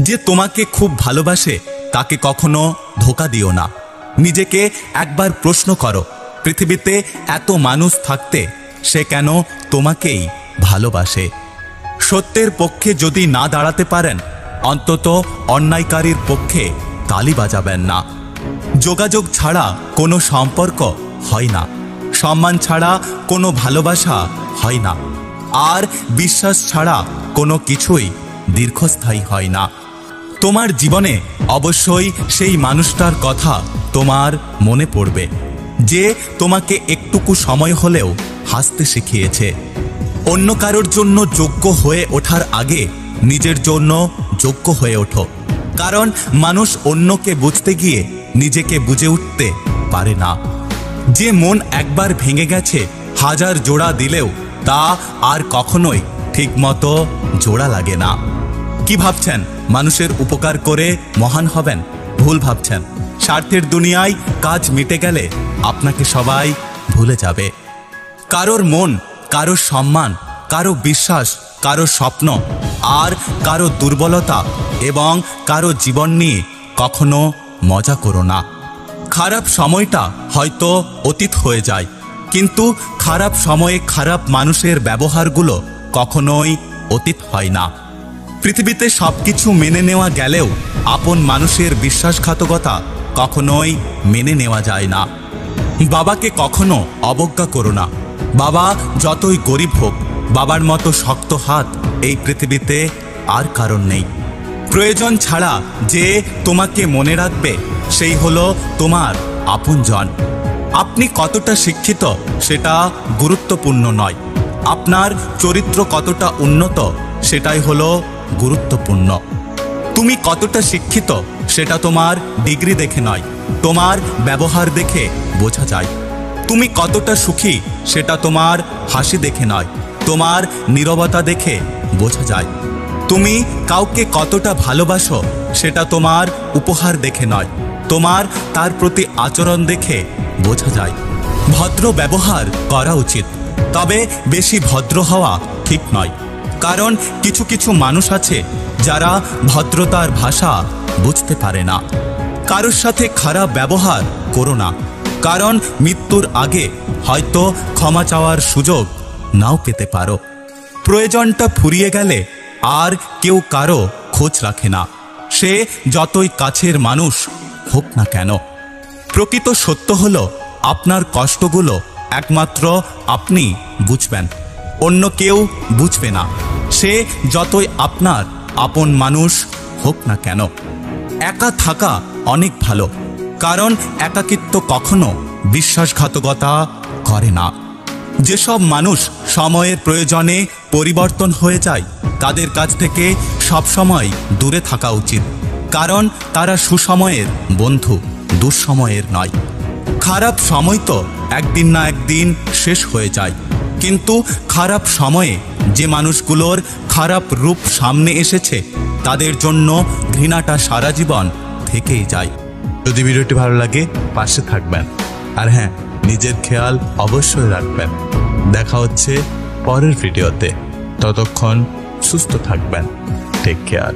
যে তোমাকে খুব ভালোবাসে তাকে কখনো ধোঁকা দিও না। নিজেকে একবার প্রশ্ন করো, পৃথিবীতে এত মানুষ থাকতে সে কেন তোমাকেই ভালোবাসে? সত্যের পক্ষে যদি না দাঁড়াতে পারেন, অন্তত অন্যায়কারীর পক্ষে তালি বাজাবেন না। যোগাযোগ ছাড়া কোনো সম্পর্ক হয় না, সম্মান ছাড়া কোনো ভালোবাসা হয় না, আর বিশ্বাস ছাড়া কোনো কিছুই দীর্ঘস্থায়ী হয় না। তোমার জীবনে অবশ্যই সেই মানুষটার কথা তোমার মনে পড়বে, যে তোমাকে একটুকু সময় হলেও হাসতে শিখিয়েছে। অন্য কারোর জন্য যোগ্য হয়ে ওঠার আগে নিজের জন্য যোগ্য হয়ে ওঠো, কারণ মানুষ অন্যকে বুঝতে গিয়ে নিজেকে বুঝে উঠতে পারে না। যে মন একবার ভেঙে গেছে, হাজার জোড়া দিলেও তা আর কখনোই ঠিকমতো জোড়া লাগে না। কি ভাবছেন মানুষের উপকার করে মহান হবেন? ভুল ভাবছেন। স্বার্থের দুনিয়ায় কাজ মিটে গেলে আপনাকে সবাই ভুলে যাবে। কারোর মন, কারোর সম্মান, কারো বিশ্বাস, কারো স্বপ্ন আর কারো দুর্বলতা এবং কারো জীবন নিয়ে কখনো মজা করো না। খারাপ সময়টা হয়তো অতীত হয়ে যায়, কিন্তু খারাপ সময়ে খারাপ মানুষের ব্যবহারগুলো কখনোই অতীত হয় না। পৃথিবীতে সবকিছু মেনে নেওয়া গেলেও আপন মানুষের বিশ্বাসঘাতকতা কখনোই মেনে নেওয়া যায় না। বাবাকে কখনো অবজ্ঞা করো না। বাবা যতই গরিব হোক, বাবার মতো শক্ত হাত এই পৃথিবীতে আর কারণ নেই। প্রয়োজন ছাড়া যে তোমাকে মনে রাখবে সেই হলো তোমার আপনজন। আপনি কতটা শিক্ষিত সেটা গুরুত্বপূর্ণ নয়, আপনার চরিত্র কতটা উন্নত সেটাই হলো গুরুত্বপূর্ণ। তুমি কতটা শিক্ষিত সেটা তোমার ডিগ্রি দেখে নয়, তোমার ব্যবহার দেখে বোঝা যায়। তুমি কতটা সুখী সেটা তোমার হাসি দেখে নয়, তোমার নীরবতা দেখে বোঝা যায়। তুমি কাউকে কতটা ভালোবাসো সেটা তোমার উপহার দেখে নয়, তোমার তার প্রতি আচরণ দেখে বোঝা যায়। ভদ্র ব্যবহার করা উচিত, তবে বেশি ভদ্র হওয়া ঠিক নয়, কারণ কিছু কিছু মানুষ আছে যারা ভদ্রতার ভাষা বুঝতে পারে না। কারোর সাথে খারাপ ব্যবহার করো না, কারণ মৃত্যুর আগে হয়তো ক্ষমা চাওয়ার সুযোগ নাও পেতে পারো। প্রয়োজনটা ফুরিয়ে গেলে আর কেউ কারো খোঁজ রাখে না, সে যতই কাছের মানুষ হোক না কেন। প্রকৃত সত্য হলো আপনার কষ্টগুলো একমাত্র আপনি বুঝবেন, অন্য কেউ বুঝবে না, সে যতই আপনার আপন মানুষ হোক না কেন। একা থাকা অনেক ভালো, কারণ একাকিত্ব কখনো বিশ্বাসঘাতকতা করে না। যেসব মানুষ সময়ের প্রয়োজনে পরিবর্তন হয়ে যায় তাদের কাছ থেকে সবসময় দূরে থাকা উচিত, কারণ তারা সুসময়ের বন্ধু, দুঃসময়ের নয়। খারাপ সময় তো একদিন না একদিন শেষ হয়ে যায়, কিন্তু খারাপ সময়ে যে মানুষগুলোর খারাপ রূপ সামনে এসেছে তাদের জন্য ঘৃণাটা সারা জীবন থেকেই যায়। যদি ভিডিওটি ভালো লাগে পাশে থাকবেন, আর হ্যাঁ, নিজের খেয়াল অবশ্যই রাখবেন। দেখা হচ্ছে পরের ভিডিওতে, ততক্ষণ সুস্থ থাকবেন। Take care.